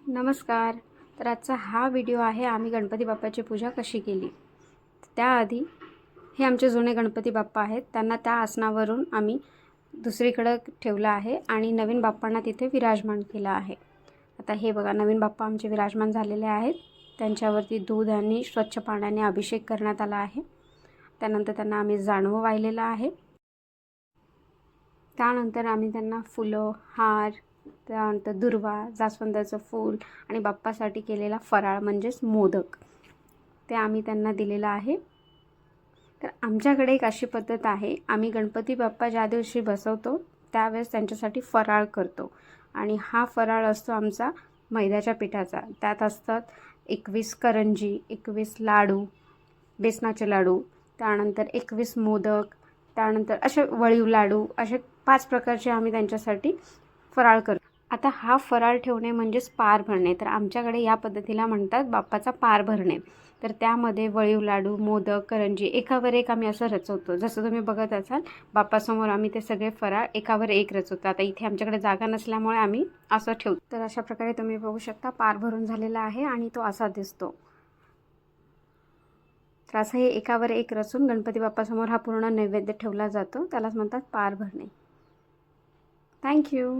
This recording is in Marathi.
नमस्कार. तर आजचा हा व्हिडिओ आहे आम्ही गणपती बाप्पाची पूजा कशी केली. त्याआधी हे आमचे जुने गणपती बाप्पा आहेत. त्यांना त्या आसनावरून आम्ही दुसरीकडे ठेवलं आहे आणि नवीन बाप्पांना तिथे विराजमान केलं आहे. आता हे बघा, नवीन बाप्पा आमचे विराजमान झालेले आहेत. त्यांच्यावरती दूध आणि स्वच्छ पाण्याने अभिषेक करण्यात आला आहे. त्यानंतर त्यांना आम्ही जानवं वाहिलेलं आहे. त्यानंतर आम्ही त्यांना फुलं, हार, त्यानंतर दुर्वा, जास्वंदाचं फूल आणि बाप्पासाठी केलेला फराळ म्हणजेच मोदक ते आम्ही त्यांना दिलेलं आहे. तर आमच्याकडे एक अशी पद्धत आहे, आम्ही गणपती बाप्पा ज्या दिवशी बसवतो त्यावेळेस त्यांच्यासाठी फराळ करतो आणि हा फराळ असतो आमचा मैद्याच्या पिठाचा. त्यात असतात 21 करंजी, 21 लाडू, बेसनाचे लाडू, त्यानंतर 21 मोदक, त्यानंतर असे वळीव लाडू, असे 5 प्रकारचे आम्ही त्यांच्यासाठी फराळ करतो. आता हा फराळ ठेवणे म्हणजेच पार भरणे. तर आमच्याकडे या पद्धतीला म्हणतात बाप्पाचा पार भरणे. तर त्यामध्ये वळीव लाडू, मोदक, करंजी एकावर एक आम्ही असं रचवतो. जसं तुम्ही बघत असाल बाप्पासमोर आम्ही ते सगळे फराळ एकावर एक रचवतो. आता इथे आमच्याकडे जागा नसल्यामुळे आम्ही असं ठेवतो. तर अशा प्रकारे तुम्ही बघू शकता पार भरून झालेला आहे आणि तो असा दिसतो. तर असं हे एकावर एक रचून गणपती बाप्पासमोर हा पूर्ण नैवेद्य ठेवला जातो. त्यालाच म्हणतात पार भरणे. थँक्यू.